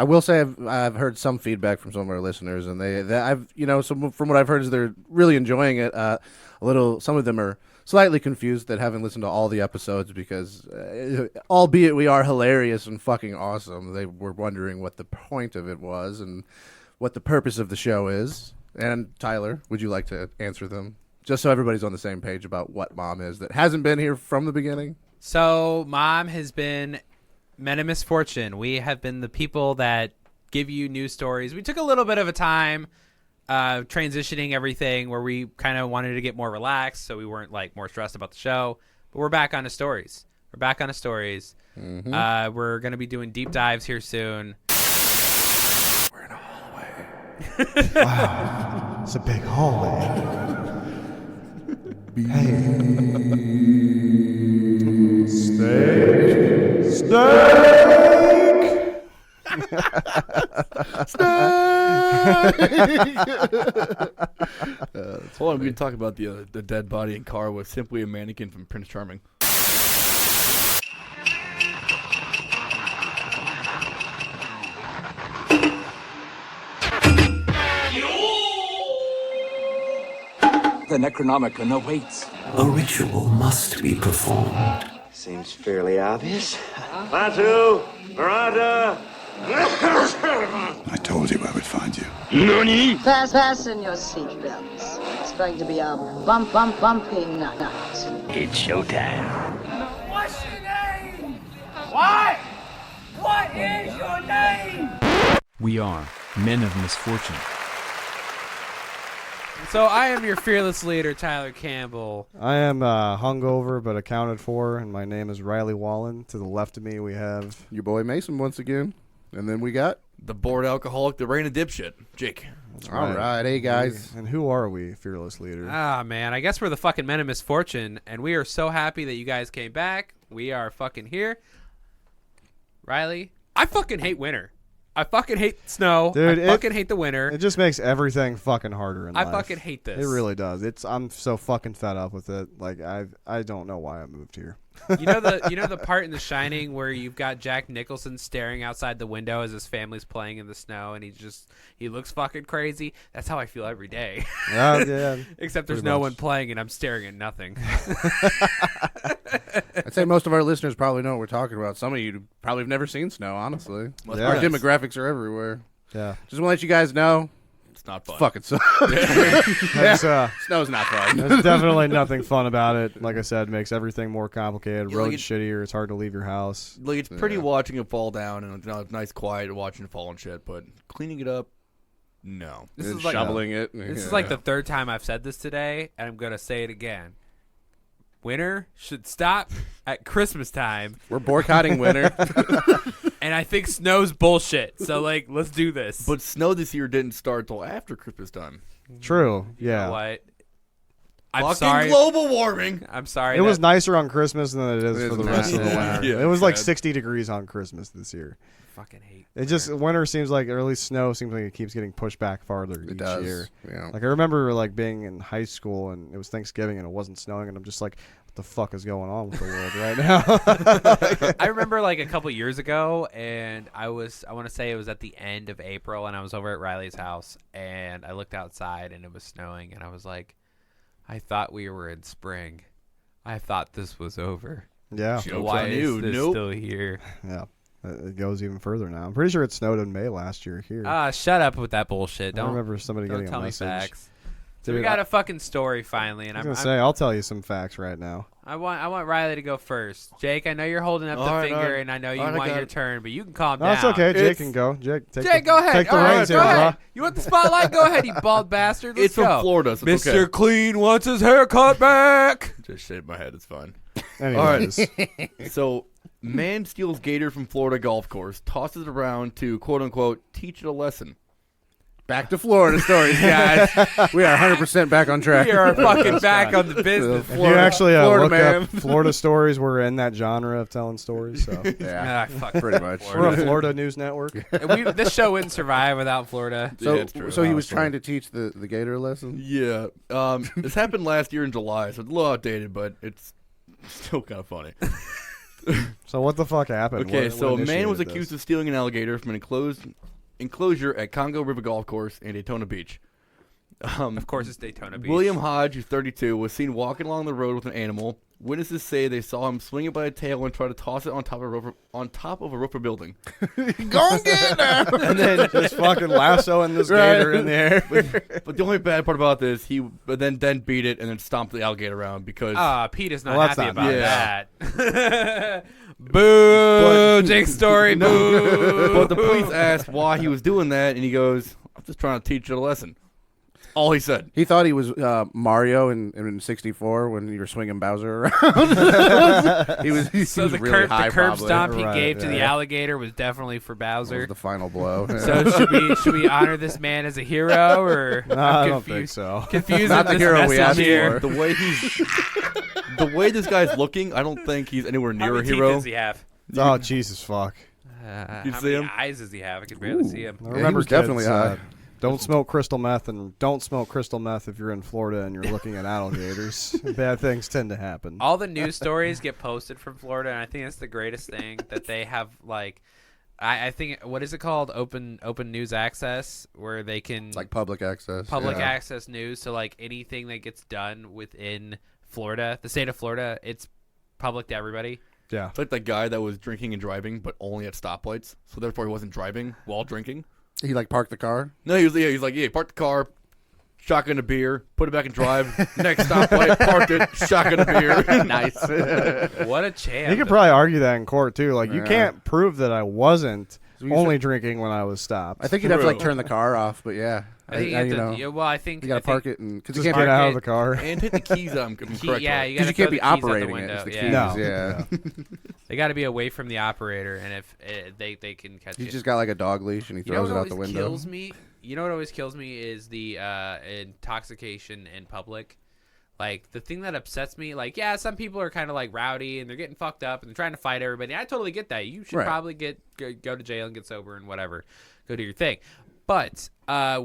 I will say I've heard some feedback from some of our listeners, and from what I've heard is they're really enjoying it. Some of them are slightly confused that haven't listened to all the episodes because, albeit we are hilarious and fucking awesome, they were wondering what the point of it was and what the purpose of the show is. And Tyler, would you like to answer them? Just so everybody's on the same page about what Mom is that hasn't been here from the beginning. So Mom has been Men of Misfortune. We have been the people that give you news stories. We took a little bit of a time transitioning everything where we kind of wanted to get more relaxed so we weren't like more stressed about the show. But we're back on the stories. Mm-hmm. We're going to be doing deep dives here soon. We're in a hallway. Wow. It's a big hallway. Hey. Steak. Hold on, we can talk about the dead body in car was simply a mannequin from Prince Charming. The Necronomicon awaits. A ritual must be performed. Seems fairly obvious. Batu! Murata! I told you I would find you. Nani? Fasten your seatbelts. It's going to be a bumpy night. It's showtime. What's your name? What? What is your name? We are Men of Misfortune. So I am your fearless leader, Tyler Campbell. I am hungover but accounted for, and my name is Riley Wallen. To the left of me, we have your boy Mason once again. And then we got the bored alcoholic, the reign of dipshit, Jake. All right. Hey, guys. And who are we, fearless leader? Ah, man. I guess we're the fucking Men of Misfortune, and we are so happy that you guys came back. We are fucking here. Riley, I fucking hate winter. I fucking hate snow. Dude, I fucking hate the winter. It just makes everything fucking harder in life. I fucking hate this. It really does. I'm so fucking fed up with it. Like I don't know why I moved here. You know the part in The Shining where you've got Jack Nicholson staring outside the window as his family's playing in the snow and he looks fucking crazy. That's how I feel every day. Yeah. Except there's no one playing and I'm staring at nothing. I'd say most of our listeners probably know what we're talking about. Some of you probably have never seen snow, honestly. Yeah. Our demographics are everywhere. Yeah. Just want to let you guys know. It's not fun. Fucking sucks. Snow's not fun. There's definitely nothing fun about it. Like I said, it makes everything more complicated. Yeah, Roads like shittier. It's hard to leave your house. Like it's pretty watching it fall down and it's nice quiet watching it fall and shit, but cleaning it up, no. This is like shoveling it. This is like the third time I've said this today, and I'm gonna say it again. Winter should stop at Christmas time. We're boycotting winter. And I think snow's bullshit. So, like, let's do this. But snow this year didn't start till after Christmas time. True. Yeah. You know what? I'm Fucking sorry. global warming. I'm sorry. It was nicer on Christmas than it is for the rest of the Yeah. winter. Yeah, it was like bad. 60 degrees on Christmas this year. Fucking hate. It just winter seems like, or at least snow seems like it keeps getting pushed back farther each year. Yeah. Like I remember like being in high school and it was Thanksgiving and it wasn't snowing and I'm just like, what the fuck is going on with the world right now? I remember like a couple years ago, and I want to say it was at the end of April, and I was over at Riley's house, and I looked outside, and it was snowing, and I was like, I thought we were in spring. I thought this was over. Yeah. Joke's Why on is you. this Nope. still here? Yeah. It goes even further now. I'm pretty sure it snowed in May last year here. Shut up with that bullshit. I remember somebody don't getting tell a me message. facts. So Dude, we got a fucking story finally, and I was gonna say I'll tell you some facts right now. I want Riley to go first. Jake, I know you're holding up the finger, and I know you want your turn, but you can calm No, down. it's okay. Jake can go. Jake, go ahead. Take the All right, reins go here, ahead. bro. You want the spotlight? Go ahead, you bald bastard. Let's It's from go. Florida, so it's Mr. okay. Clean wants his haircut back. Just shaved my head. It's fine. Anyways. All right. So, man steals gator from Florida golf course, tosses it around to quote unquote teach it a lesson. Back to Florida stories, guys. We are 100% back on track. We are fucking back on the business. If you actually Florida look man. up Florida stories, we're in that genre of telling stories. So Yeah, fuck pretty much. we're a Florida news network. This show wouldn't survive without Florida. So, Yeah, it's true. so he was trying to teach the gator lesson? Yeah. This happened last year in July, so it's a little outdated, but it's still kind of funny. So what the fuck happened? Okay, What so a man was initiated accused this? of stealing an alligator from an enclosure at Congo River Golf Course in Daytona Beach. Of course, it's Daytona Beach. William Hodge, who's 32, was seen walking along the road with an animal. Witnesses say they saw him swing it by the tail and try to toss it on top of a roof or building. Go and get it! And then just fucking lassoing this gator in the air. But the only bad part about this, he then beat it and then stomped the alligator around because Pete is not Well, that's happy not about nice. that. Boo! Jake's story. Boo! But the police asked why he was doing that, and he goes, "I'm just trying to teach you a lesson." All he said. He thought he was Mario in 64 when you were swinging Bowser around. he was So the really high, curb probably. stomp he Right, gave to the yeah. alligator was definitely for That was Bowser. the final blow. So should we honor this man as a hero or No, I don't think so. confusing Not the this hero we message asked here. for. The way this guy's looking, I don't think he's anywhere How near a many teeth hero. does he have? Oh Jesus fuck! You How see many him? eyes does he have? I can barely see him. Now, he was definitely kids, high. don't smoke crystal meth, and don't smoke crystal meth if you're in Florida and you're looking at alligators. Bad things tend to happen. All the news stories get posted from Florida, and I think that's the greatest thing that they have. Like, I think what is it called? Open news access, where they can It's like public access. public yeah. access news. So like anything that gets done within Florida, the state of Florida, it's public to everybody. Yeah. It's like that guy that was drinking and driving, but only at stoplights. So therefore, he wasn't driving while drinking. He like parked the car. No, he's like, park the car, shotgun a beer, put it back in drive. Next stoplight, parked it, shotgun a beer. Nice. What a champ! You could probably argue that in court too. Like you Yeah. can't prove that I wasn't you only drinking when I was stopped. I think you'd have to like turn the car off, but yeah. I think you you have know, to. Yeah, well, I think you gotta I think- park it and because just you get can't out it. of the car. And hit the keys on. Correct. Yeah, you because you gotta can't be throw the keys out the operating it. window. It's the Yeah. keys. No. Yeah. They got to be away from the operator, and if they can catch He's you. just got like a dog leash and he You know throws what it out the always window. kills me? You know what always kills me is the intoxication in public. Like, the thing that upsets me, like, yeah, some people are kind of, like, rowdy, and they're getting fucked up, and they're trying to fight everybody. I totally get that. You should Right. probably go to jail and get sober and whatever. Go do your thing. But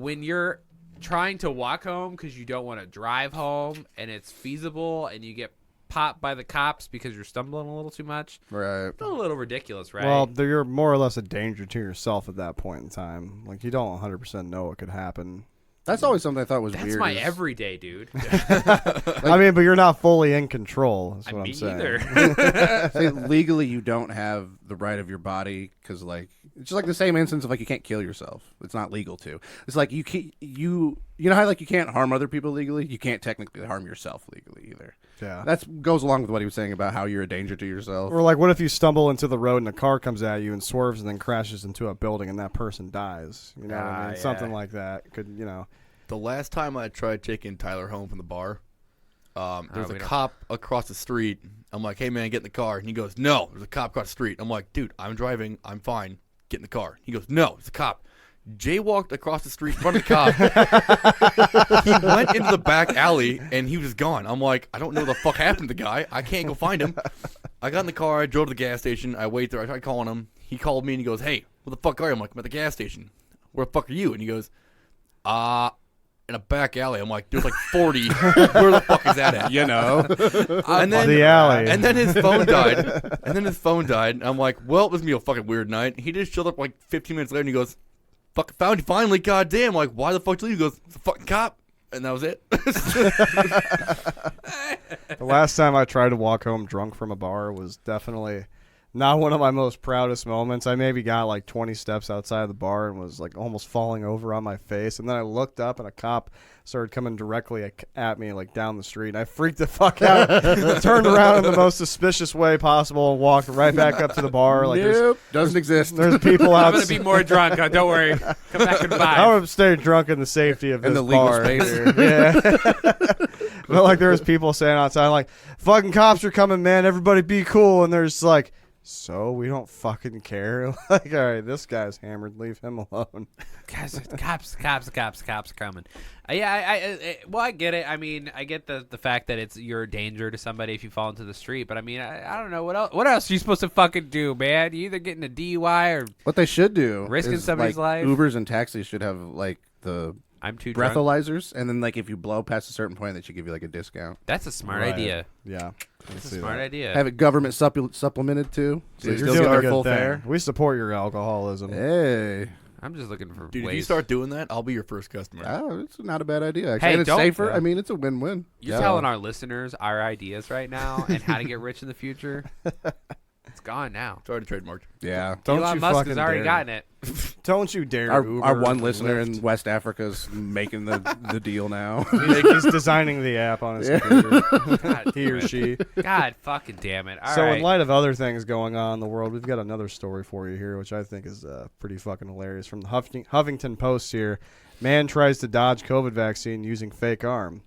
when you're trying to walk home because you don't want to drive home, and it's feasible, and you get popped by the cops because you're stumbling a little too much, Right. it's a little ridiculous, right? Well, you're more or less a danger to yourself at that point in time. Like you don't 100% know what could happen. That's always something I thought was That's weird. my is- everyday, dude. I mean, but you're not fully in control. Is what Me I'm saying. either. Say, legally, you don't have the right of your body because, like, it's just like the same instance of like you can't kill yourself. It's not legal to. It's like you know how like you can't harm other people legally. You can't technically harm yourself legally either. Yeah. That goes along with what he was saying about how you're a danger to yourself. Or like, what if you stumble into the road and a car comes at you and swerves and then crashes into a building and that person dies? You know what I mean? yeah. Something like that could, you know. The last time I tried taking Tyler home from the bar, there's we a don't- cop across the street. I'm like, hey, man, get in the car. And he goes, no, there's a cop across the street. I'm like, dude, I'm driving. I'm fine. Get in the car. He goes, no, it's a cop. Jay walked across the street in front of the cop. He went into the back alley, and he was just gone. I'm like, I don't know what the fuck happened to the guy. I can't go find him. I got in the car. I drove to the gas station. I wait there. I tried calling him. He called me, and he goes, hey, where the fuck are you? I'm like, I'm at the gas station. Where the fuck are you? And he goes, in a back alley. I'm like, there's like 40. Where the fuck is that at? You know. And then The alley. And then his phone died. And I'm like, well, this is gonna be a fucking weird night. He just showed up like 15 minutes later, and he goes, fucking found you finally, goddamn. Like, why the fuck did you leave? He goes, it's a fucking cop. And that was it. The last time I tried to walk home drunk from a bar was definitely not one of my most proudest moments. I maybe got like 20 steps outside of the bar and was like almost falling over on my face. And then I looked up and a cop started coming directly at me like down the street. And I freaked the fuck out, turned around in the most suspicious way possible and walked right back up to the bar. Like Nope, doesn't exist. there's people out. I'm gonna be more drunk. Don't worry. Come back in 5. I would stay drunk in the safety of In this the legal bar. space. here. Yeah. But like there was people saying outside like, fucking cops are coming, man. Everybody be cool. And there's like, so we don't fucking care. Like, all right, this guy's hammered. Leave him alone. Guys, cops coming. Well, I get it. I mean, I get the fact that you're a danger to somebody if you fall into the street. But I mean, I don't know what else. What else are you supposed to fucking do, man? You either getting a DUI or What they should do Risking is, somebody's like, life. Ubers and taxis should have like the I'm too drunk. breathalyzers, and then like if you blow past a certain point, they should give you like a discount. That's a smart Right. idea. Yeah. That's a smart idea. Have it government supplemented too, so you You're still doing get a our good full thing. fare. We support your alcoholism. Hey, I'm just looking for Dude, ways. if you start doing that, I'll be your first customer. oh, it's not a bad idea. Actually. Hey, and it's don't- safer. Yeah. I mean, it's a win-win. You're telling our listeners our ideas right now and how to get rich in the future. It's gone now. It's already trademarked. Yeah. Don't Elon you Musk fucking has already dare. gotten it. Don't you dare. Our Uber one and listener Lyft. in West Africa is making the deal now. He's designing the app on his computer. God, He or she. God fucking damn it. All So right. in light of other things going on in the world, we've got another story for you here, which I think is pretty fucking hilarious. From the Huffington Post here, man tries to dodge COVID vaccine using fake arm.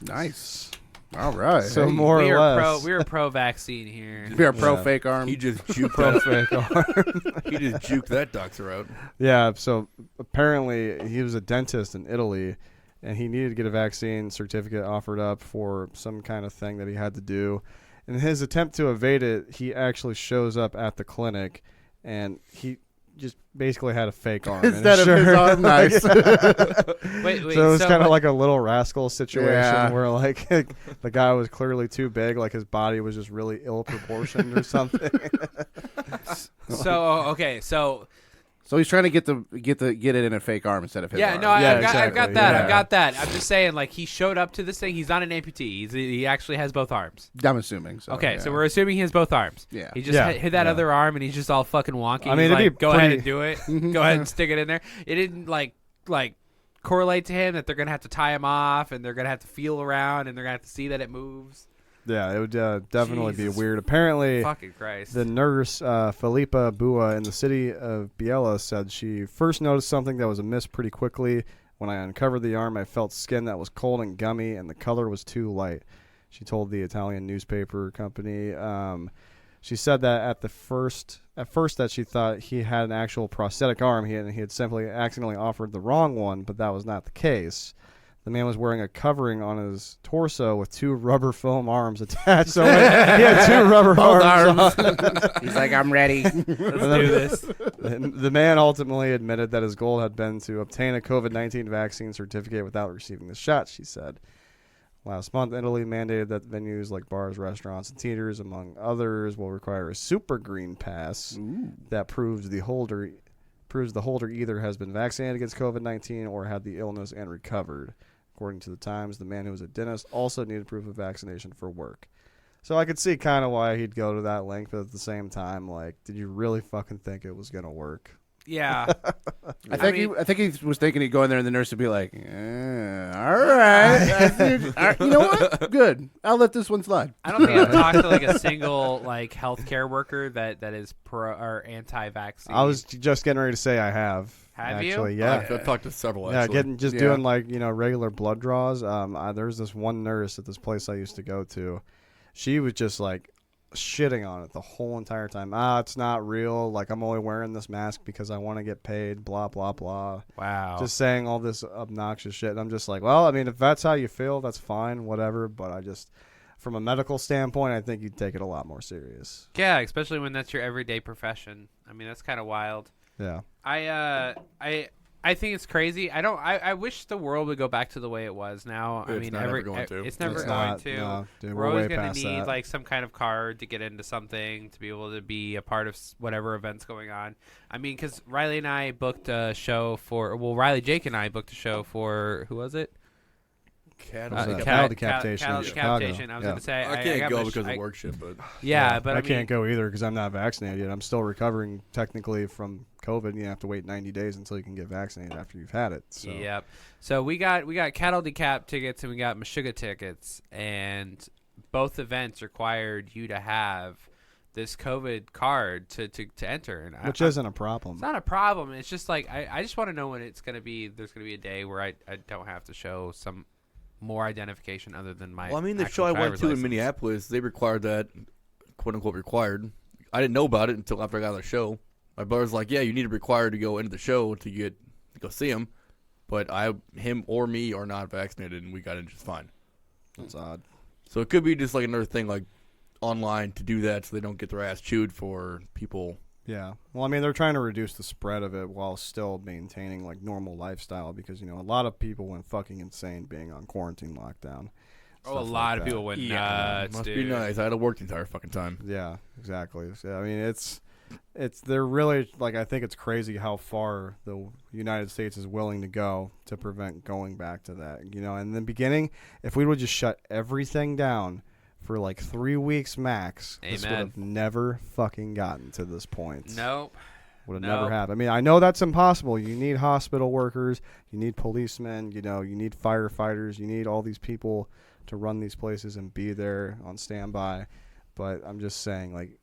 Nice. All right. So more we or are less, we are pro vaccine here. we are pro Yeah. fake arm. He just juked pro that. fake arm. He just juked that doctor out. Yeah, so apparently he was a dentist in Italy, and he needed to get a vaccine certificate offered up for some kind of thing that he had to do. In his attempt to evade it, he actually shows up at the clinic, and he just basically had a fake arm. Instead of his arm, nice. Wait, So it was kind of what- like a Little Rascal situation Yeah. where like the guy was clearly too big, like his body was just really ill proportioned or something. okay, so So he's trying to get it in a fake arm instead of his yeah, arm. no, I've got exactly, that. yeah. I've got that. I'm just saying, like, he showed up to this thing. He's not an amputee. He actually has both arms. I'm assuming. So, Okay, yeah. so we're assuming he has both arms. Yeah. He just Yeah, hit that yeah. other arm, and he's just all fucking wonky. I mean, He's it'd like, be go ahead pretty- and do it. Go ahead and stick it in there. It didn't like correlate to him that they're gonna have to tie him off, and they're gonna have to feel around, and they're gonna have to see that it moves. Yeah, it would definitely Jesus be weird. Apparently, Fucking Christ. the nurse, Felipa Bua, in the city of Biella, said she first noticed something that was amiss pretty quickly. When I uncovered the arm, I felt skin that was cold and gummy, and the color was too light. She told the Italian newspaper company. She said that at first that she thought he had an actual prosthetic arm. He had simply accidentally offered the wrong one, but that was not the case. The man was wearing a covering on his torso with two rubber foam arms attached. So he had two rubber arms. He's like, I'm ready. Let's do this. The man ultimately admitted that his goal had been to obtain a COVID-19 vaccine certificate without receiving the shot, she said. Last month, Italy mandated that venues like bars, restaurants, and theaters, among others, will require a super green pass that proves the holder either has been vaccinated against COVID-19 or had the illness and recovered. According to the Times, the man who was a dentist also needed proof of vaccination for work. So I could see kind of why he'd go to that length, but at the same time, like, did you really fucking think it was going to work? Yeah. I think he was thinking he'd go in there and the nurse would be like, all right. You know what? Good. I'll let this one slide. I don't think I've talked to like a single like healthcare worker that is pro or anti-vaccine. I was just getting ready to say I have. Have you? actually, yeah. I've talked to several. Yeah, Actually. doing like regular blood draws. There's this one nurse at this place I used to go to. She was just like shitting on it the whole entire time. It's not real. Like, I'm only wearing this mask because I want to get paid. Blah blah blah. Wow. Just saying all this obnoxious shit. And I'm just like, well, I mean, if that's how you feel, that's fine, whatever. But I just, from a medical standpoint, I think you'd take it a lot more serious. Yeah, especially when that's your everyday profession. I mean, that's kind of wild. Yeah. I think it's crazy. I wish the world would go back to the way it was now. It's not ever going to. It's never It's going not, to. no, dude, we're we're always way going past to need that. like some kind of card to get into something to be able to be a part of whatever event's going on. I mean, because Riley and I booked a show Riley, Jake, and I booked a show for who was it? Cattle decapitation in Chicago. Decapitation. I was going to say I can't got go my because of work shit, but yeah, but I I mean, can't go either because I'm not vaccinated yet. I'm still recovering technically from COVID. You have to wait 90 days until you can get vaccinated after you've had it. So. Yep. So we got Cattle Decap tickets and we got Meshuggah tickets, and both events required you to have this COVID card to enter, and Which isn't a problem. It's not a problem. It's just like I just want to know when it's gonna be. There's gonna be a day where I don't have to show some more identification other than my. Well, I mean, the actual show I went driver's to in license. Minneapolis, they required that, quote unquote, required. I didn't know about it until after I got out of the show. My brother's like, "Yeah, you need to require to go into the show to go see him," but him or me are not vaccinated, and we got in just fine. That's odd. So it could be just like another thing, like online to do that, so they don't get their ass chewed for people Yeah. Well, I mean, they're trying to reduce the spread of it while still maintaining like normal lifestyle because a lot of people went fucking insane being on quarantine lockdown. Oh, a lot of people went nuts. Must dude. be nice. I had to work the entire fucking time. Yeah, exactly. So, I mean, they're really like I think it's crazy how far the United States is willing to go to prevent going back to that. In the beginning, if we would just shut everything down for like 3 weeks max, this would have never fucking gotten to this point. Nope. Would have never happened. I mean, I know that's impossible. You need hospital workers, you need policemen, you need firefighters, you need all these people to run these places and be there on standby. But I'm just saying, like,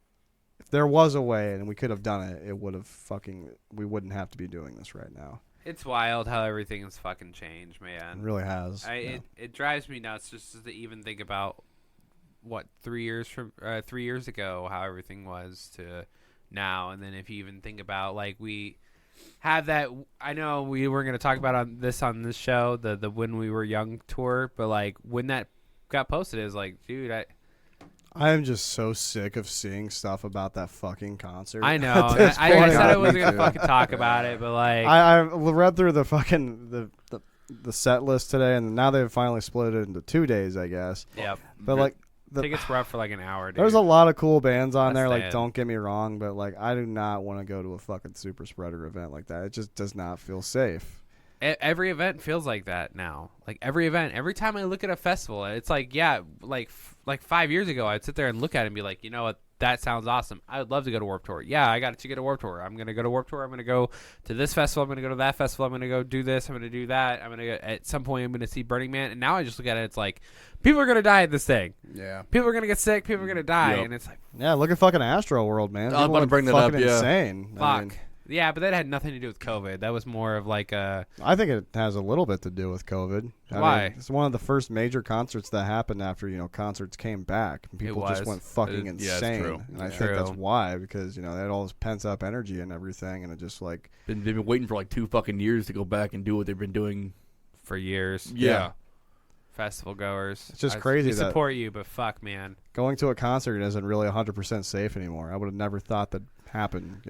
if there was a way and we could have done it, we wouldn't have to be doing this right now. It's wild how everything has fucking changed, man. It really has. It drives me nuts just to even think about 3 years ago how everything was to now, and then if you even think about like we have that. I know we were going to talk about on this show the When We Were Young tour, but like when that got posted, it was like, dude, I am just so sick of seeing stuff about that fucking concert. I know. I said I wasn't gonna fucking talk about it, but like I read through the fucking the set list today, and now they've finally split it into 2 days, I guess. Yep. But like tickets were up for like an hour. Dude. There's a lot of cool bands on there. That's Like, don't get me wrong, but like I do not want to go to a fucking super spreader event like that. It just does not feel safe. Every event feels like that now. Like every event, every time I look at a festival, it's like, yeah, like 5 years ago, I'd sit there and look at it and be like, you know what, that sounds awesome. I would love to go to Warped Tour. Yeah, I got to get a Warped Tour. I'm gonna go to Warped Tour. I'm gonna go to this festival. I'm gonna go to that festival. I'm gonna go do this. I'm gonna do that. I'm gonna go, at some point I'm gonna see Burning Man. And now I just look at it. It's like people are gonna die at this thing. Yeah. People are gonna get sick. People are gonna die. Yep. And it's like, Yeah, look at fucking Astro World, man. I was about to bring that up. Yeah. Insane. fuck. I mean, Yeah, but that had nothing to do with COVID. That was more of like a. I think it has a little bit to do with COVID. Why? It's one of the first major concerts that happened after concerts came back. People just went fucking insane. true. And I think that's why, because they had all this pent up energy and everything, and it just like They've been waiting for like 2 fucking years to go back and do what they've been doing for years. Yeah. Festival goers. It's just crazy We that- support you, but fuck, man. going to a concert isn't really 100% safe anymore. I would have never thought that happened.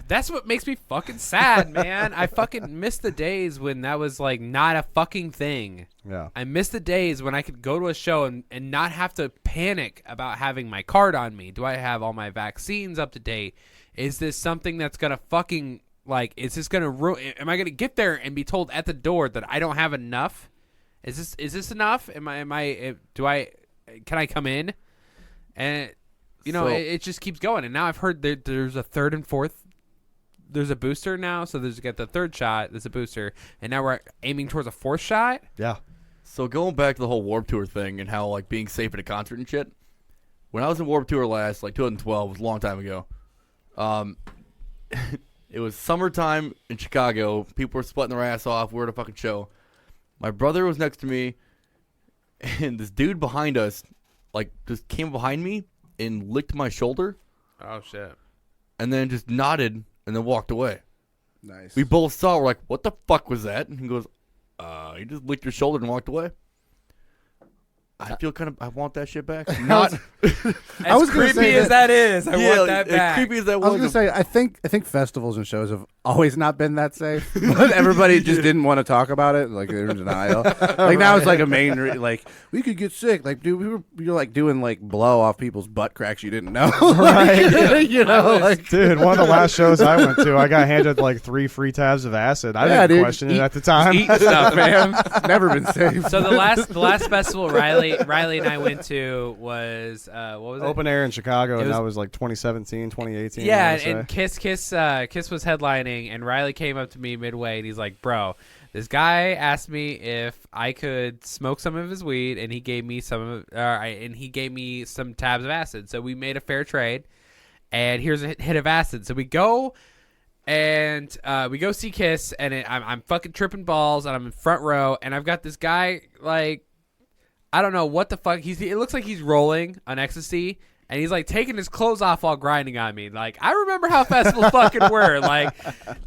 That's what makes me fucking sad, man. I fucking miss the days when that was like not a fucking thing. Yeah. I miss the days when I could go to a show and not have to panic about having my card on me. Do I have all my vaccines up to date? Is this something that's gonna fucking like? Is this gonna ruin? Am I gonna get there and be told at the door that I don't have enough? Is this enough? Can I come in? And it just keeps going. And now I've heard there's a third and fourth. There's a booster now, so there's got the third shot. There's a booster, and now we're aiming towards a fourth shot. Yeah. So going back to the whole Warped Tour thing and how like being safe at a concert and shit. When I was in Warped Tour last, like 2012, was a long time ago. It was summertime in Chicago. People were splitting their ass off. We were at a fucking show. My brother was next to me, and this dude behind us, like, just came behind me and licked my shoulder. Oh shit! And then just nodded and then walked away. Nice. We both saw. We're like, "What the fuck was that?" And he goes, "He just licked your shoulder and walked away." I feel I want that shit back. Not as creepy as that is. I want that back. Creepy as that I was gonna say, I think festivals and shows have always not been that safe, but everybody just didn't want to talk about it. Like they're in denial. Like now it's like a main like we could get sick. Like dude, you're like doing like blow off people's butt cracks you didn't know. Right. Like Dude, one of the last shows I went to, I got handed like 3 free tabs of acid. I didn't question it at the time. Eat stuff, man. It's never been safe. So the last festival Riley and I went to was what was it? Open Air in Chicago, and that was like 2017, 2018. Yeah, and Kiss was headlining, and Riley came up to me midway, and he's like, "Bro, this guy asked me if I could smoke some of his weed, and he gave me some tabs of acid. So we made a fair trade, and here's a hit of acid. So we go." And we go see Kiss, and I'm fucking tripping balls, and I'm in front row, and I've got this guy like, I don't know what the fuck. It looks like he's rolling on ecstasy, and he's like taking his clothes off while grinding on me. Like, I remember how festivals fucking were. Like,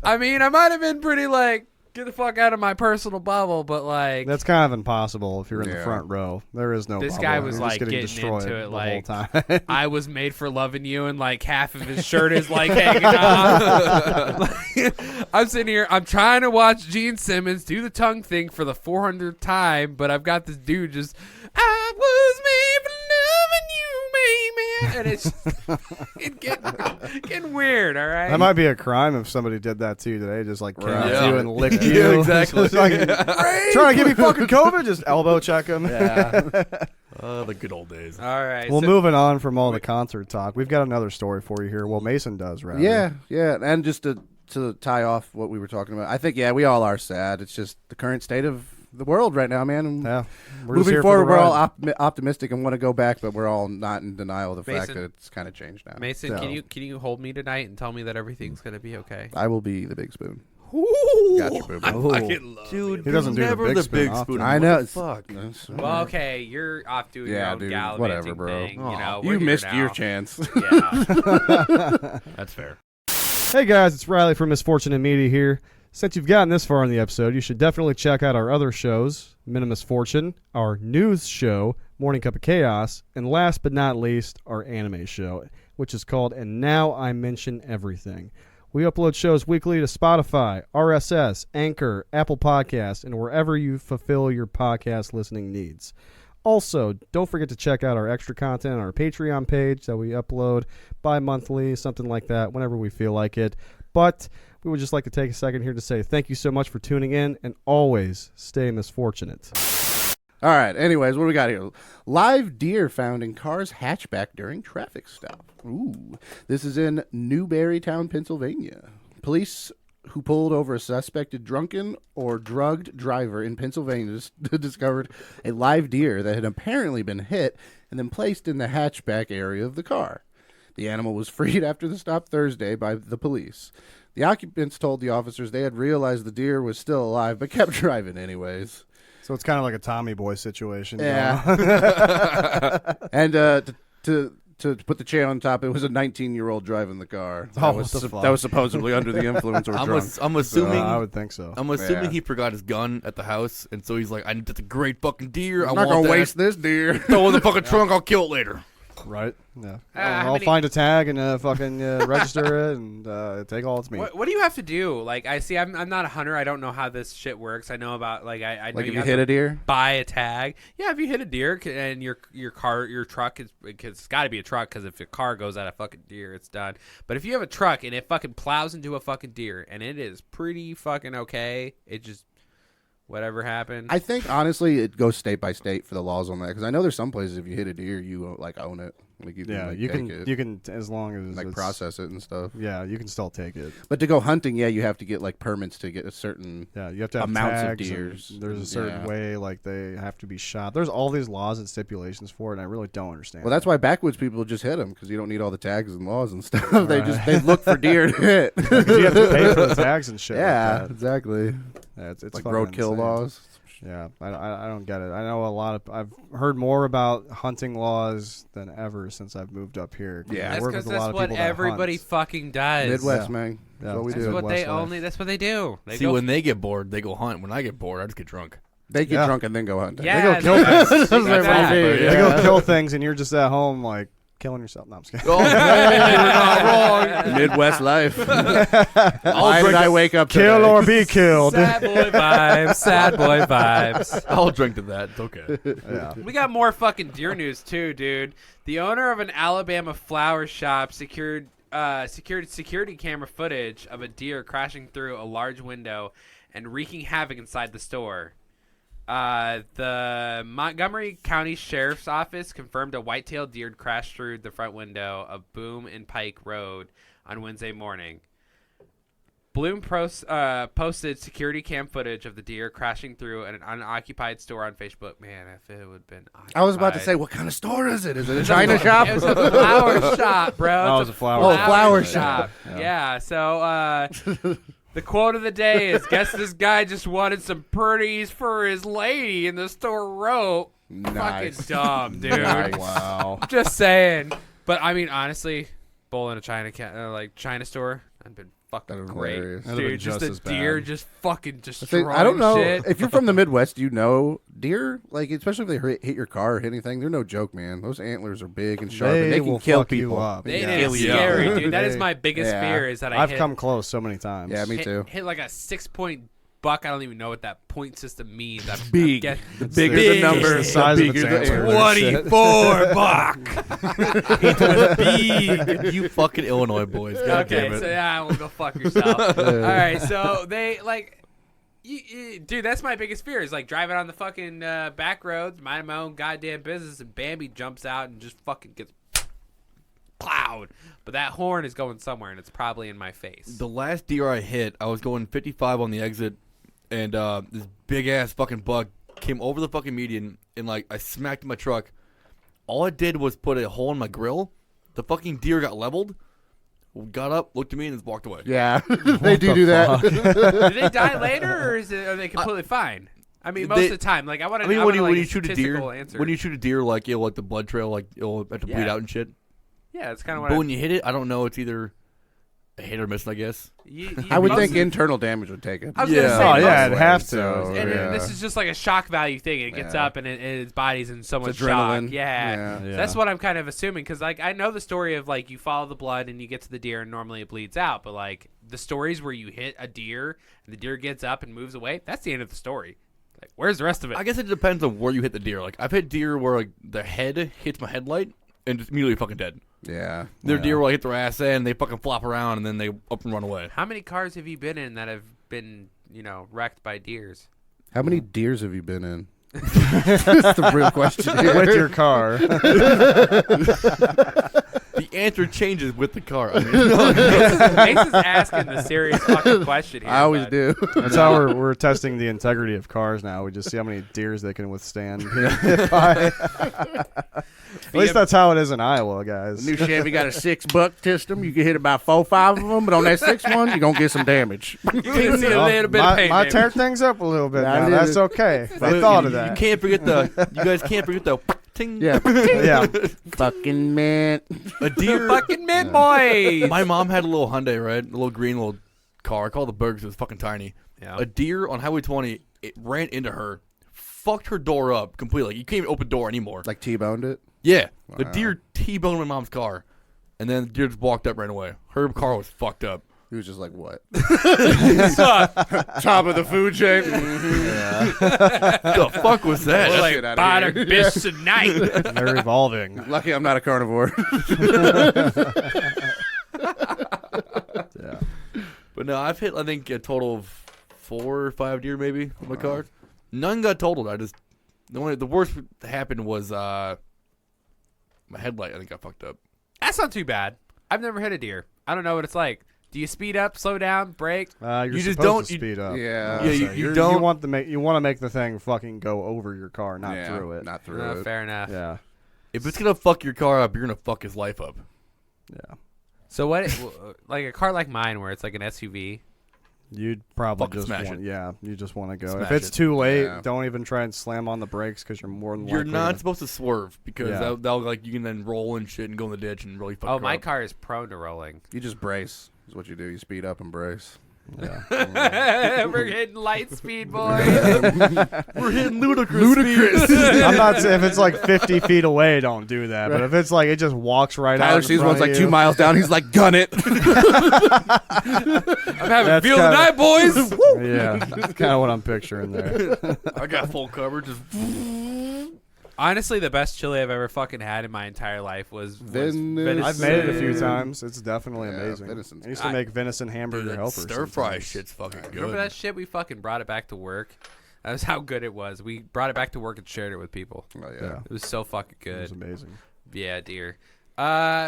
I mean, I might have been pretty like get the fuck out of my personal bubble. But like, That's kind of impossible if you're in the Yeah. front row. There is no this bubble. guy was You're just like getting destroyed into it, the like whole time. I was made for loving you, and like half of his shirt is like hanging off. Like, I'm sitting here, I'm trying to watch Gene Simmons do the tongue thing for the 400th time, but I've got this dude just, I was made for loving you, baby, and it's getting weird. All right, That might be a crime if somebody did that to you today. Just like came Right. at you and licked you. Yeah, exactly. Just like, trying to give me fucking COVID. Just elbow check him. The good old days. all right. Well, so- moving on from all the concert talk, we've got another story for you here. Well, Mason does, right? Yeah, and just to tie off what we were talking about, I think we all are sad. It's just the current state of the world right now, man. And Yeah. We're just moving here for the forward, we're all ride. optimistic and want to go back, but we're all not in denial of the fact Mason. that it's kind of changed now. Mason, So- can you hold me tonight and tell me that everything's gonna be okay? I will be the big spoon. Gotcha, boo I boo. fucking love Dude, He doesn't do the never big the spoon big often. spoon. I What know. the It's, fuck. it's- Well, okay, you're off doing your Yeah, own dude. gallivanting Whatever, bro. thing. Aw. You know, You we're here missed your now. chance. Yeah. That's fair. Hey guys, it's Riley from Misfortunate Media here. Since you've gotten this far in the episode, you should definitely check out our other shows, Minimus Fortune, our news show, Morning Cup of Chaos, and last but not least, our anime show, which is called And Now I Mention Everything. We upload shows weekly to Spotify, RSS, Anchor, Apple Podcasts, and wherever you fulfill your podcast listening needs. Also, don't forget to check out our extra content on our Patreon page that we upload bi-monthly, something like that, whenever we feel like it. But we would just like to take a second here to say thank you so much for tuning in, and always stay misfortunate. All right. Anyways, what do we got here? Live deer found in car's hatchback during traffic stop. Ooh. This is in Newberrytown, Pennsylvania. Police who pulled over a suspected drunken or drugged driver in Pennsylvania discovered a live deer that had apparently been hit and then placed in the hatchback area of the car. The animal was freed after the stop Thursday by the police. The occupants told the officers they had realized the deer was still alive but kept driving anyways. So it's kind of like a Tommy Boy situation. Yeah. And to put the chair on top, it was a 19-year-old driving the car. Oh, That what the fuck? that was supposedly under the influence or drunk. I'm assuming. I would think so. I'm assuming Yeah. he forgot his gun at the house, and so he's like, "That's a great fucking deer. I'm I not want going to that. waste this deer. Throw it in the fucking trunk. I'll kill it later." Right? Yeah. how I'll many- find a tag and fucking register it and take all it's me. What do you have to do? Like, I see, I'm not a hunter. I don't know how this shit works. I know about I know Like if you have hit to a deer? buy a tag. Yeah, if you hit a deer and your truck is, it's got to be a truck, because if your car goes at a fucking deer, it's done. But if you have a truck and it fucking plows into a fucking deer and it is pretty fucking okay, it just whatever happened. I think, honestly, it goes state by state for the laws on that. Because I know there's some places if you hit a deer, you like own it. Like you can, Yeah, like, you take can it, you can as long as like it's- process it and stuff. Yeah, you can still take it. But to go hunting, yeah, you have to get like permits to get a certain Yeah, you have to have amounts of tags and deers. There's a certain Yeah. way like they have to be shot. There's all these laws and stipulations for it, and I really don't understand. Well, that's why backwoods people just hit them, because you don't need all the tags and laws and stuff. They look for deer to hit. you have to pay for the tags and shit. Yeah, like that. exactly. Yeah, it's Like fucking roadkill insane. laws. Yeah, I don't get it. I know a lot of. I've heard more about hunting laws than ever since I've moved up here. Yeah. I that's work because with a lot that's of what people that everybody hunt. fucking does. Midwest, Yeah. man. Yeah, That's what we it's do. That's what they Midwest life. only. That's what they do. They See, go when they get bored, they go hunt. When I get bored, I just get drunk. They get Yeah. drunk and then go hunting. Yeah, They go kill that's- things. that's That's that. what we do. They Yeah. go kill things, and you're just at home like killing yourself. No, I'm just kidding. Oh, you're not wrong. Midwest life. Why did I wake up Kill today? or be killed. Sad boy vibes. Sad boy vibes. I'll drink to that. It's okay. Yeah. We got more fucking deer news too, dude. The owner of an Alabama flower shop secured security camera footage of a deer crashing through a large window and wreaking havoc inside the store. The Montgomery County Sheriff's Office confirmed a white-tailed deer crashed through the front window of Boom and Pike Road on Wednesday morning. Bloom posted security cam footage of the deer crashing through an unoccupied store on Facebook. Man, if it would have been occupied. I was about to say, what kind of store is it? Is it a China shop? It was a flower shop, bro. Oh, It's it was a flower shop. Flower shop. Yeah, so the quote of the day is, guess this guy just wanted some pretties for his lady, and the store wrote, Nice. fucking dumb, dude. Nice. Wow. Just saying. But, I mean, honestly, bowl in a China store, I've been fucking That'd be great, hilarious. That'd have been dude. Just just a as deer, bad. just fucking destroying I don't know shit. if you're from the Midwest. You know deer, like especially if they hit your car or hit anything. They're no joke, man. Those antlers are big and sharp, and they can will kill fuck you people. up. It Yeah. is Yeah. scary, dude. That is They- my biggest Yeah. fear is that I've hit, come close so many times. Yeah, me too. hit like a 6-point buck. I don't even know what that point system means. I'm Big. get- The bigger the big. number, the size the of its bigger the antler. antler. 24 buck. It was big. You fucking Illinois boys. God Okay, damn it. so yeah, well, go fuck yourself. All right, so they like, dude, that's my biggest fear is like driving on the fucking back roads, minding my own goddamn business, and Bambi jumps out and just fucking gets plowed. But that horn is going somewhere, and it's probably in my face. The last deer I hit, I was going 55 on the exit, and this big ass fucking buck came over the fucking median, and like I smacked my truck. All it did was put a hole in my grill. The fucking deer got leveled, got up, looked at me, and just walked away. Yeah, they do that. Do they die later, or are they completely fine? I mean, most of the time. Like I want to. I mean, when when you shoot a deer, answer. when you shoot a deer, like you'll like the blood trail, like it'll have to bleed Yeah. out and shit. yeah, it's kind of what. But when you hit it, I don't know. It's either a hit or miss, I guess. I would most think of- internal damage would take it. I was gonna Yeah. say, Oh most yeah, of it'd it. have to. So, And yeah. this is just like a shock value thing. It gets Yeah. up and its body's in so much It's shock. adrenaline. Yeah. Yeah. So that's what I'm kind of assuming because like I know the story of like you follow the blood and you get to the deer and normally it bleeds out, but like the stories where you hit a deer and the deer gets up and moves away, that's the end of the story. Like where's the rest of it? I guess it depends on where you hit the deer. Like I've hit deer where like the head hits my headlight and just immediately fucking dead. Yeah, There are deer where I hit their ass end, they fucking flop around and then they up and run away. How many cars have you been in that have been wrecked by deers? How many deers have you been in? That's the real question. Here. With your car. The answer changes with the car. I mean, Mason's asking the serious fucking question here. I always but- do. That's how we're testing the integrity of cars now. We just see how many deers they can withstand being hit by. At least that's how it is in Iowa, guys. New Chevy got a 6-buck system. You can hit about 4 or 5 of them, but on that 6th one, you're gonna get some damage. You can see a little bit of Might pain. might maybe. tear things up a little bit Yeah, now. it That's is. okay. They but thought you, of that. You can't forget the. You guys can't forget the ting. Yeah, Yeah. fucking man. A deer. Fucking mid boys. My mom had a little Hyundai, right? A little green little car. I call it the Berg 'cause it was fucking tiny. Yeah. A deer on Highway 20. It ran into her, fucked her door up completely. Like, you can't even open the door anymore. Like T-boned it. Yeah, the Wow. deer T-boned my mom's car, and then the deer just walked up right away. Her car was fucked up. He was just like, "What? Suck. Top of the food chain." The fuck was that? We're Shit like outta butter here. bis tonight. They're evolving. Lucky I'm not a carnivore. Yeah. But no, I've hit I think a total of 4 or 5 deer maybe with my cars. None got totaled. I just the worst that happened was my headlight. I think got fucked up. That's not too bad. I've never hit a deer. I don't know what it's like. Do you speed up, slow down, brake? You're You just supposed don't- to you- speed up. Yeah. Yeah, you You don't- want you want to make the thing fucking go over your car, not Yeah, through it. Not through No, it. fair enough. Yeah. If it's gonna fuck your car up, you're gonna fuck his life up. Yeah. So what? Like a car like mine, where it's like an SUV. You'd probably Fucking just smash want, it. yeah, you just want to go. Smash If it's it. too late, Yeah. don't even try and slam on the brakes because you're more than You're likely not to- supposed to swerve because Yeah. that'll like you can then roll and shit and go in the ditch and really fuck. Oh, your my up. car is prone to rolling. You just brace. Is what you do. You speed up and brace. Yeah. We're hitting light speed, boys. We're hitting ludicrous. I'm not saying if it's like 50 feet away, don't do that. But if it's like it just walks right out. Tyler in sees front one's of like you, 2 miles down. He's like, "Gun it." I'm having That's feel the kinda- night, boys. Yeah, that's kind of what I'm picturing there. I got full cover. Just Honestly, the best chili I've ever fucking had in my entire life was venison. I've made it a few times. It's definitely Yeah, amazing. venison's I used to make venison hamburger dude, that helpers. stir fry sometimes. shit's fucking good. Remember that shit? We fucking brought it back to work. That was how good it was. We brought it back to work and shared it with people. Oh yeah. Yeah, It was so fucking it was good. amazing. Yeah, dear.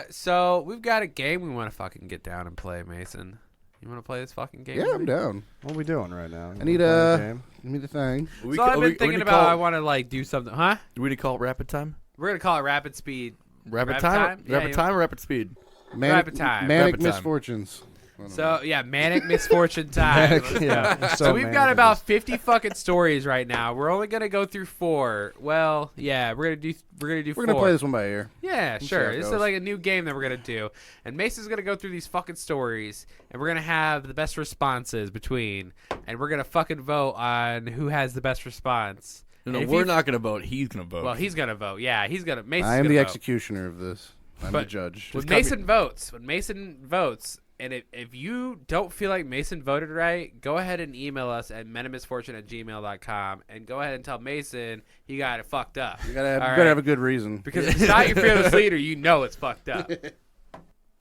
So we've got a game we want to fucking get down and play, Mason. You want to play this fucking game? Yeah, with I'm me? down. What are we doing right now? I need a a. game. Give me the thing. So I've been thinking about. I want to like do something, huh? Do we need to call it rapid time? We're gonna call it rapid speed. Rapid Rapid time? time? Yeah, Rapid you- time or rapid speed? Manic, Rapid time. Manic Rapid time. misfortunes. So yeah, manic misfortune time. Let's go. So we've got about 50 fucking stories right now. We're only gonna go through 4. Well, yeah, we're gonna do 4. We're gonna play this one by ear. Yeah, Let's see sure. how it This is goes. like a new game that we're gonna do, and Mason's gonna go through these fucking stories, and we're gonna have the best responses between, and we're gonna fucking vote on who has the best response. No, And if we're you- not going to vote. He's going to vote. Well, he's gonna vote. Yeah, he's gonna. Mason's I am gonna the vote. executioner of this. I'm the judge. When Mason votes, and if you don't feel like Mason voted right, go ahead and email us at menamisfortune@gmail.com and go ahead and tell Mason he got it fucked up. You gotta All have a good reason. Because if it's not your fearless leader, you know it's fucked up.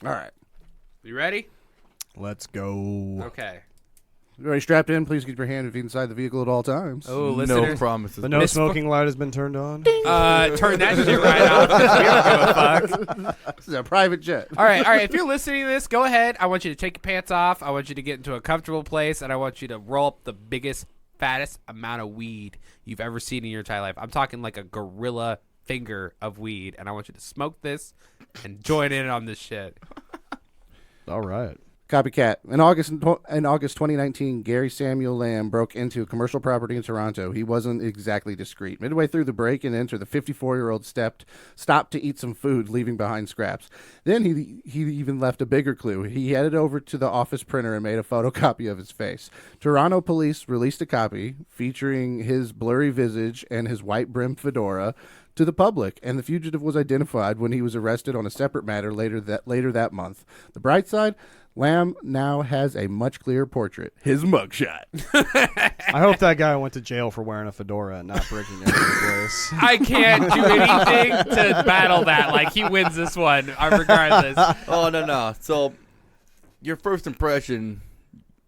All right. You ready? Let's go. Okay. You already strapped in? Please keep your hand inside the vehicle at all times. Oh, no listeners. promises. The no smoking light has been turned on. Turn that shit right off. We don't give a fuck. This is a private jet. All right. If you're listening to this, go ahead. I want you to take your pants off. I want you to get into a comfortable place, and I want you to roll up the biggest, fattest amount of weed you've ever seen in your entire life. I'm talking like a gorilla finger of weed, and I want you to smoke this and join in on this shit. All right. Copycat. In August 2019, Gary Samuel Lamb broke into a commercial property in Toronto. He wasn't exactly discreet. Midway through the break and enter, the 54-year-old stopped to eat some food, leaving behind scraps. Then he even left a bigger clue. He headed over to the office printer and made a photocopy of his face. Toronto police released a copy featuring his blurry visage and his white-brimmed fedora to the public, and the fugitive was identified when he was arrested on a separate matter later that month. The bright side, Lamb now has a much clearer portrait. His mugshot. I hope that guy went to jail for wearing a fedora and not breaking into the place. I can't do anything to battle that. Like, he wins this one, regardless. Oh, no. So, your first impression,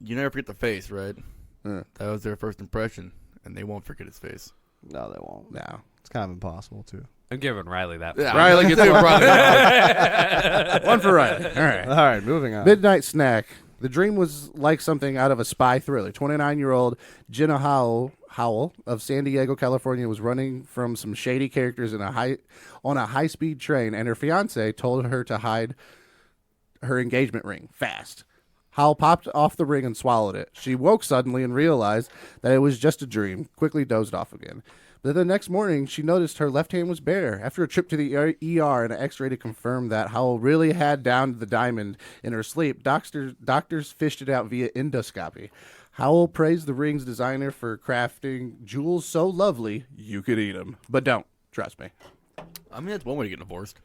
you never forget the face, right? That was their first impression, and they won't forget his face. No, they won't. No. It's kind of impossible, too. I'm giving Riley that. Yeah, Riley gets one. Riley. One for Riley. All right. All right, moving on. Midnight Snack. The dream was like something out of a spy thriller. 29-year-old Jenna Howell of San Diego, California, was running from some shady characters on a high-speed train, and her fiancé told her to hide her engagement ring fast. Howell popped off the ring and swallowed it. She woke suddenly and realized that it was just a dream, quickly dozed off again. But the next morning, she noticed her left hand was bare. After a trip to the ER and an x-ray to confirm that Howell really had downed the diamond in her sleep, doctors fished it out via endoscopy. Howell praised the ring's designer for crafting jewels so lovely you could eat them. But don't. Trust me. I mean, that's one way to get divorced.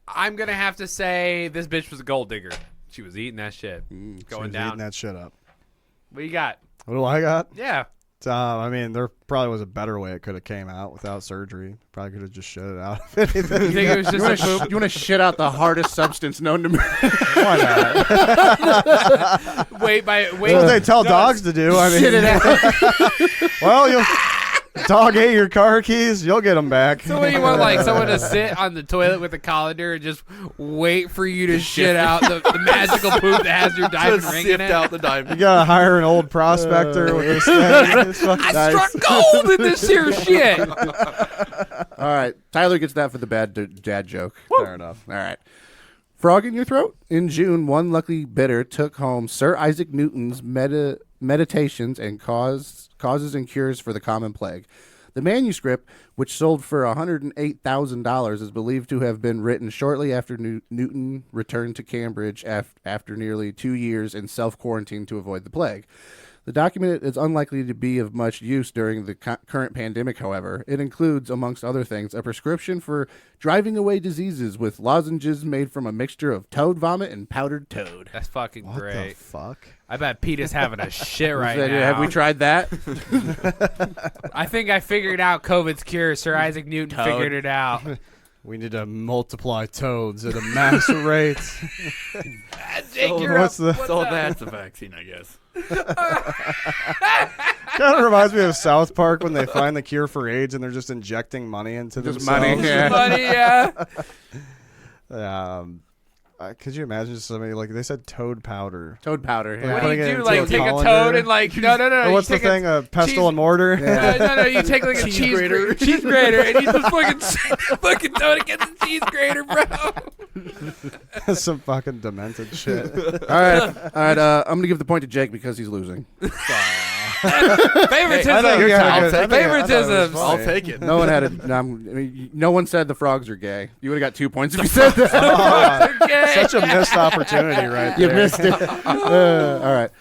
I'm going to have to say this bitch was a gold digger. She was eating that shit. She Going was down. eating that shit up. What you got? What do I got? Yeah. I mean, there probably was a better way it could have came out without surgery. Probably could have just shit it out. If anything. You think it was just a poop? You want to shit out the hardest substance known to man? Why not? Wait. That's what they tell dogs to do. I mean, Shit it out. well, dog ate your car keys. You'll get them back. So what, you want like someone to sit on the toilet with a colander and just wait for you to shit out the magical poop that has your diamond Just ring in sift it? out the You diamond. gotta hire an old prospector with this thing. It's fucking I nice. struck gold in this here shit. All right. Tyler gets that for the bad dad joke. Fair enough. All right. Frog in your throat? In June, one lucky bidder took home Sir Isaac Newton's Meditations and Causes and Cures for the Common Plague. The manuscript, which sold for $108,000, is believed to have been written shortly after Newton returned to Cambridge after nearly 2 years in self-quarantine to avoid the plague. The document is unlikely to be of much use during the current pandemic, however. It includes, amongst other things, a prescription for driving away diseases with lozenges made from a mixture of toad vomit and powdered toad. That's fucking What great. the fuck? I bet Pete is having a shit right now. Have we tried that? I think I figured out COVID's cure. Sir Isaac Newton Toad. figured it out. We need to multiply toads at a mass rate. Jake, So you're what's up. the- So that's a vaccine, I guess. Kind of reminds me of South Park when they find the cure for AIDS and they're just injecting money into Just themselves. money, yeah. Buddy, yeah. Could you imagine just somebody like they said toad powder? Toad powder. Like, Yeah. What do putting you it do? into Like a take a colander? toad and like no. Or you what's the take thing? A pestle cheese- and mortar? No, you take like a Cheese cheese grater. cheese grater, and you just fucking stick the fucking toad against the cheese grater, bro. Some fucking demented shit. All right. I'm gonna give the point to Jake because he's losing. Favoritism. I think you had a good- Favoritism. I'll take it. No one had it. No one said the frogs are gay. You would have got 2 points if you said that. Okay. Such a missed opportunity right You there. missed it. All right.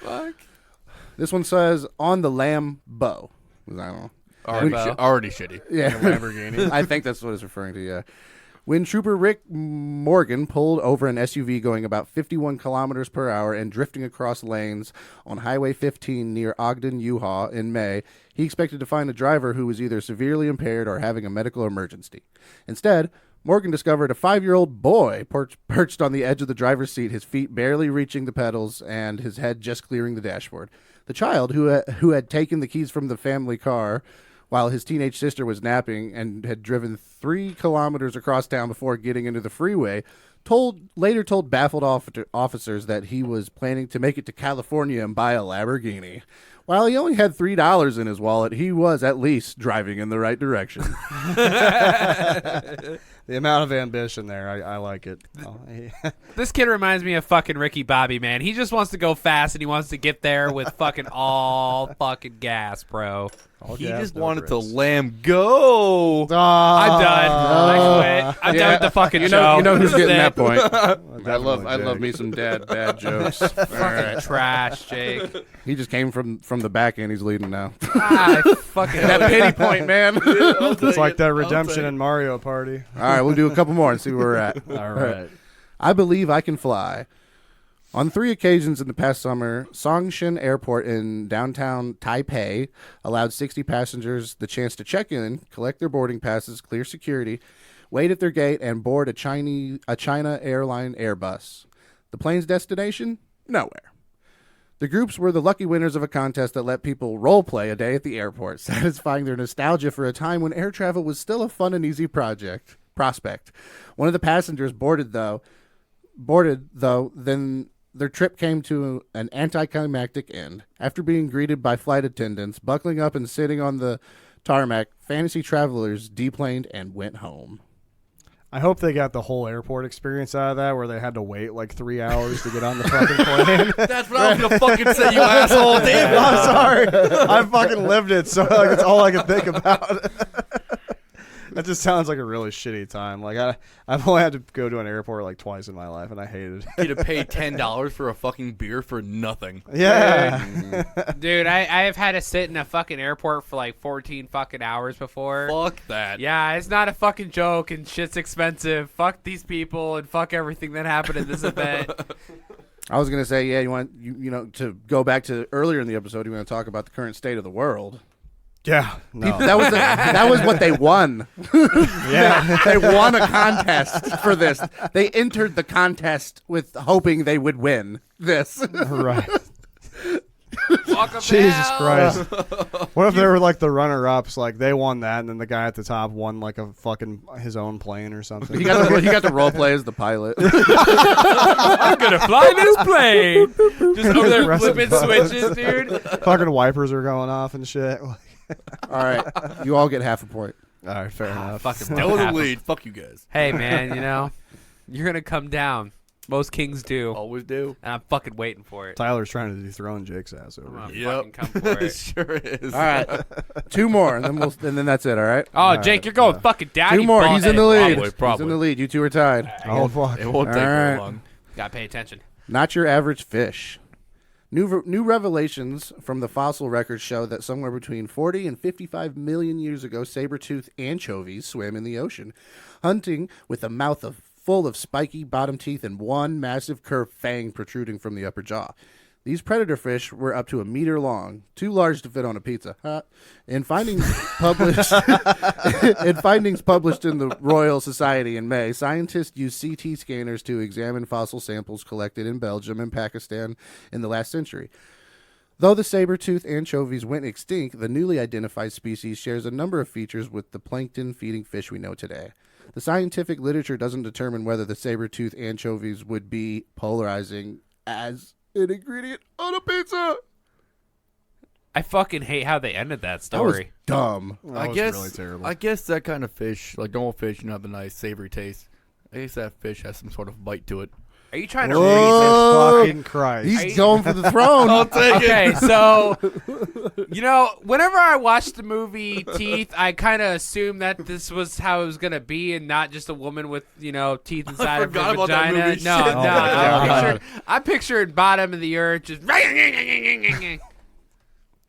This one says on the lamb bow. I don't know. Already shitty. Yeah. Lamborghini. I think that's what it's referring to, yeah. When Trooper Rick Morgan pulled over an SUV going about 51 kilometers per hour and drifting across lanes on Highway 15 near Ogden, Utah in May, he expected to find a driver who was either severely impaired or having a medical emergency. Instead, Morgan discovered a 5-year-old boy perched on the edge of the driver's seat, his feet barely reaching the pedals and his head just clearing the dashboard. The child, who had taken the keys from the family car while his teenage sister was napping and had driven 3 kilometers across town before getting into the freeway, later told baffled officers that he was planning to make it to California and buy a Lamborghini. While he only had $3 in his wallet, he was at least driving in the right direction. The amount of ambition there, I like it. This kid reminds me of fucking Ricky Bobby, man. He just wants to go fast and he wants to get there with fucking all fucking gas, bro. He just wanted to lamb go. I'm done. I quit. I'm done with the fucking show. You know who's This is getting that it. point. I love Jake. me some bad jokes. All right. Trash, Jake. He just came from the back end. He's leading now. Fucking That pity point, man. It's like that redemption in Mario Party. All right, we'll do a couple more and see where we're at. All right. I believe I can fly. On 3 occasions in the past summer, Songshan Airport in downtown Taipei allowed 60 passengers the chance to check in, collect their boarding passes, clear security, wait at their gate, and board a China airline Airbus. The plane's destination? Nowhere. The groups were the lucky winners of a contest that let people role play a day at the airport, satisfying their nostalgia for a time when air travel was still a fun and easy prospect. One of the passengers boarded though, then their trip came to an anticlimactic end. After being greeted by flight attendants, buckling up and sitting on the tarmac, fantasy travelers deplaned and went home. I hope they got the whole airport experience out of that, where they had to wait like 3 hours to get on the fucking plane. That's what I was gonna fucking say, you asshole. Damn it. I'm sorry. I fucking lived it, so like it's all I can think about. That just sounds like a really shitty time. Like I've only had to go to an airport like twice in my life, and I hated it. You to pay $10 for a fucking beer for nothing. Yeah, Dude, I have had to sit in a fucking airport for like 14 fucking hours before. Fuck that. Yeah, it's not a fucking joke, and shit's expensive. Fuck these people, and fuck everything that happened in this event. I was going to say, yeah, you want you know to go back to earlier in the episode, you want to talk about the current state of the world. yeah. No. That was what they won. Yeah. They won a contest for this. They entered the contest with hoping they would win this. Right. Welcome Jesus hell. Christ. What if they were like the runner-ups, like they won that, and then the guy at the top won like a fucking his own plane or something? He got to role play as the pilot. I'm gonna fly this plane. Just over there Rest of flipping us. switches, dude. Fucking wipers are going off and shit. All All right, you all get half a point. right, fair enough. Fucking Still in the lead. Fuck you guys. Hey, man, you know, you're gonna come down. Most kings do. Always do. And I'm fucking waiting for it. Tyler's trying to dethrone Jake's ass over I'm here. gonna fucking come for it it. sure is. All right, 2 more, and then that's it. All right, Oh, Jake, you're going fucking down. 2 more. He's in the lead. Probably. He's in the lead. You 2 are tied. Oh, fuck. It won't take All very right. long. Gotta pay attention. Not your average fish. New revelations from the fossil record show that somewhere between 40 and 55 million years ago, saber-toothed anchovies swam in the ocean, hunting with a mouth full of spiky bottom teeth and one massive curved fang protruding from the upper jaw. These predator fish were up to a meter long, too large to fit on a pizza. In findings published in the Royal Society in May, scientists used CT scanners to examine fossil samples collected in Belgium and Pakistan in the last century. Though the saber-toothed anchovies went extinct, the newly identified species shares a number of features with the plankton-feeding fish we know today. The scientific literature doesn't determine whether the saber-toothed anchovies would be polarizing as an ingredient on a pizza. I fucking hate how they ended that That was story. dumb. That was really terrible. I guess that kind of fish, like normal fish, have a nice savory taste. I guess that fish has some sort of bite to it. Are you trying to Whoa. fucking Christ. He's going for the throne. I'll take it. Okay, so whenever I watched the movie Teeth, I kind of assumed that this was how it was gonna be, and not just a woman with teeth inside of her forgot about that vagina. movie. No, Shit. no, Oh, my God. I pictured bottom of the earth just.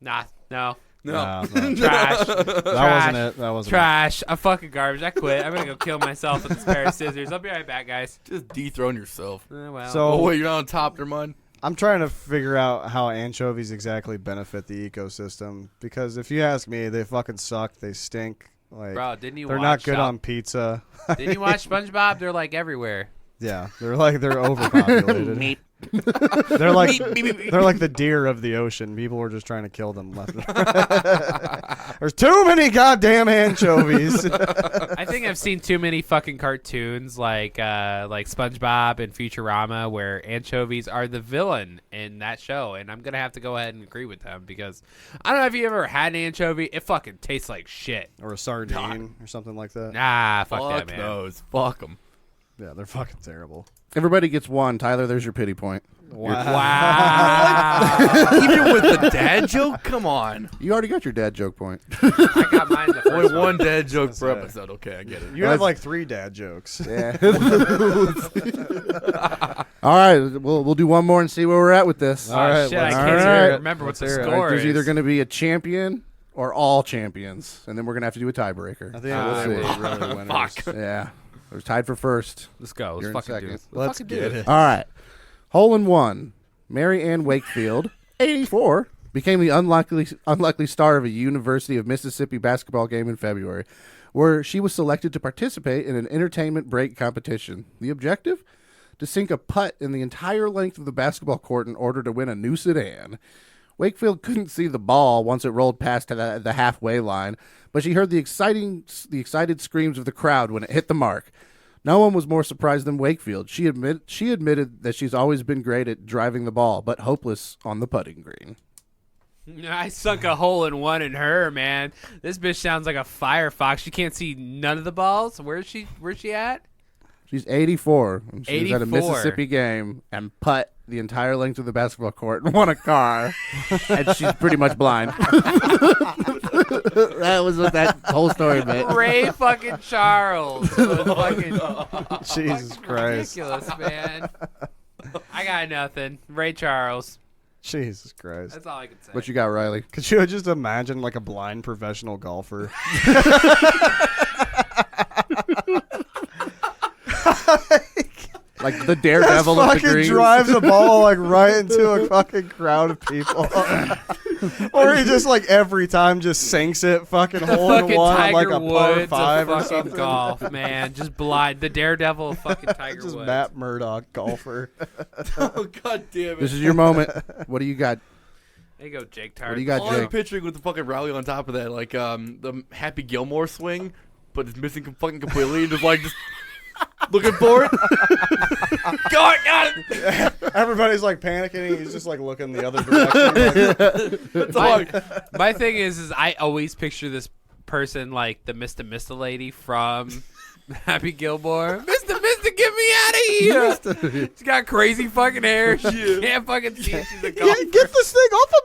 Nah, no. No. Trash. That wasn't it. That wasn't Trash. I'm fucking garbage. I quit. I'm gonna go kill myself with this pair of scissors. I'll be right back, guys. Just dethrone yourself. Well. So- Oh, wait, you're not on top, never mind. I'm trying to figure out how anchovies exactly benefit the ecosystem, because if you ask me, they fucking suck. They stink. Like, Bro, didn't you they're watch not good on pizza. Didn't you watch SpongeBob? They're like everywhere. Yeah, they're overpopulated. They're like the deer of the ocean. People were just trying to kill them left and right. There's too many goddamn anchovies. I think I've seen too many fucking cartoons like SpongeBob and Futurama where anchovies are the villain in that show, and I'm gonna have to go ahead and agree with them because I don't know if you ever had an anchovy. It fucking tastes like shit. Or a sardine or something like that. Nah, fuck that, man. those. Fuck them. Yeah, they're fucking terrible. Everybody gets one. Tyler, there's your pity point. Wow. Even with the dad joke? Come on. You already got your dad joke point. I got mine the first Only one dad joke per say. episode. Okay, I get it. You have like 3 dad jokes. Yeah. All right, we'll do one more and see where we're at with this. Oh, shit, I can't even remember what the score There's is. either going to be a champion or all champions, and then we're going to have to do a tiebreaker. I think we'll see. Really the winners. Fuck. Yeah. We're tied for first. Let's go. You're Let's in fucking do second. it. Let's fucking do get it. it. All right. Hole in one. Mary Ann Wakefield, 84, became the unlikely star of a University of Mississippi basketball game in February, where she was selected to participate in an entertainment break competition. The objective? To sink a putt in the entire length of the basketball court in order to win a new sedan. Wakefield couldn't see the ball once it rolled past the halfway line, but she heard the excited screams of the crowd when it hit the mark. No one was more surprised than Wakefield. She admitted that she's always been great at driving the ball, but hopeless on the putting green. I sunk a hole in one in her, man. This bitch sounds like a firefox. She can't see none of the balls. Where's she at? She's 84. And she was at a 84. Mississippi game and putt the entire length of the basketball court and won a car. And she's pretty much blind. That was what that whole story meant. Ray fucking Charles. Was fucking Jesus Christ. ridiculous, man. I got nothing. Ray Charles. Jesus Christ. That's all I can say. What you got, Riley? Could you just imagine like a blind professional golfer? Like the daredevil of the fucking green. drives a ball like right into a fucking crowd of people. Or he just like every time just sinks it fucking hole in fucking one on Tiger like a par Woods 5 of or fucking something. golf, man. Just blind. The daredevil of fucking Tiger Just Woods. Matt Murdock golfer. Oh, God damn it. This is your moment. What do you got? There you go, Jake What Tart. do you got, All I'm Jake? picturing with the fucking rally on top of that, like the Happy Gilmore swing, but it's missing fucking completely. Just like just looking for it. God, God. Everybody's like panicking. He's just like looking the other direction. Like, My thing is I always picture this person like the Mr. Lady from Happy Gilmore. Mr. get me out of here. She's got crazy fucking hair. She can't fucking see. She's a golfer. Get this thing off of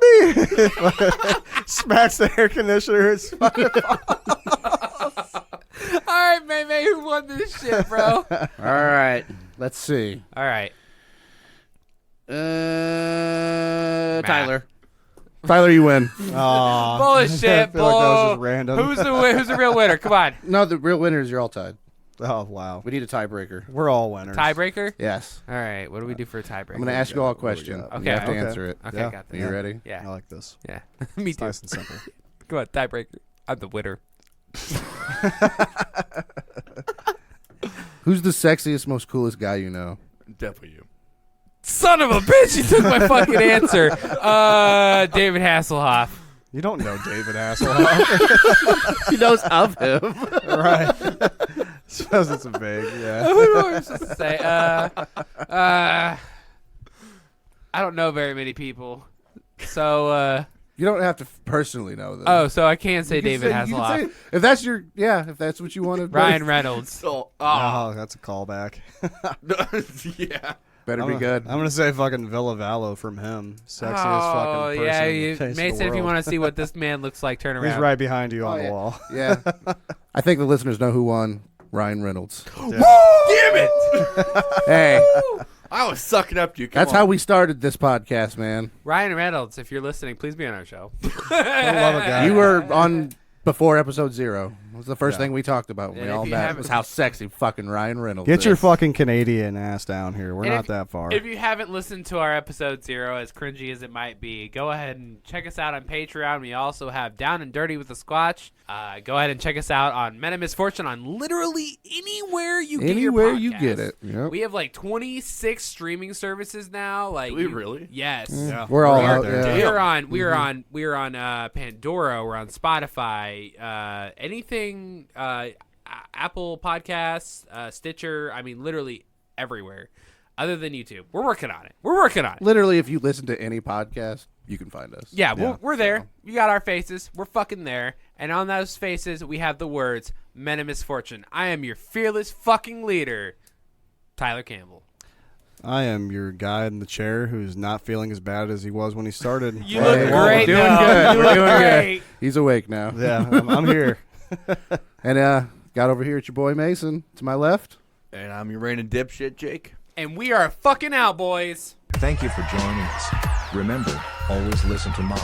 me! Smacks the air conditioner. It's fucking All right, May, who won this shit, bro? All right. Let's see. All right. Tyler. Tyler, you win. Aw. Bullshit, I feel like that was bull. just random. Who's the real winner? Come on. No, the real winner is you're all tied. Oh, wow. We need a tiebreaker. We're all winners. Tiebreaker? Yes. All right. What do we do for a tiebreaker? I'm going to ask you all a question. Okay. You have to Okay. answer it. Okay, Yeah. got Are this. you ready? Yeah. I like this. Yeah. Me It's too. nice and simple. Come on, tiebreaker. I'm the winner. Who's the sexiest, most coolest guy you know? Definitely you. Son of a bitch! He took my fucking answer. David Hasselhoff. You don't know David Hasselhoff. He knows of him. Right. Suppose it's a vague, yeah. What am I supposed to say? I don't know very many people. So, You don't have to personally know them. oh, so I can't say You can David say- you can Hasselhoff. say- if that's your, if that's what you want to. Ryan Reynolds. Oh, Oh, that's a callback. yeah. Better I'm be good. I'm gonna say fucking Villa Vallo from him. Sexiest Oh, fucking person yeah. in the face of Mason, the if you world. want to see what this man looks like, turn around. He's right behind you on Oh, the yeah. wall. Yeah. I think the listeners know who won. Ryan Reynolds. Damn it! Hey, I was sucking up to you. Come that's on. how we started this podcast, man. Ryan Reynolds, if you're listening, please be on our show. I love a guy. You were on before episode 0. It was the first Yeah. thing we talked about when And we if all you met. haven't- Was how sexy fucking Ryan Reynolds Get is. your fucking Canadian ass down here. We're And not if- that far. If you haven't listened to our episode 0, as cringy as it might be, go ahead and check us out on Patreon. We also have Down and Dirty with the Squatch. Go ahead and check us out on Men of Misfortune on literally anywhere you get your Anywhere podcast. you get it. Yep. We have like 26 streaming services now. Like, Do we really? Yes. Yeah. We're all We're out there. there. We're on Pandora. We're on Spotify. Anything. Apple Podcasts, Stitcher. I mean, literally everywhere, other than YouTube. We're working on it. Literally, if you listen to any podcast, you can find us. Yeah, Yeah, we're there. You got our faces. We're fucking there. And on those faces, we have the words Men of Misfortune. I am your fearless fucking leader, Tyler Campbell. I am your guy in the chair who's not feeling as bad as he was when he started. You look Hey, great, We're doing though. good. You We're look doing great. good. He's awake now. Yeah, I'm here. And got over here at your boy Mason to my left. And I'm your random dipshit, Jake. And we are fucking out, boys. Thank you for joining us. Remember, always listen to Mom.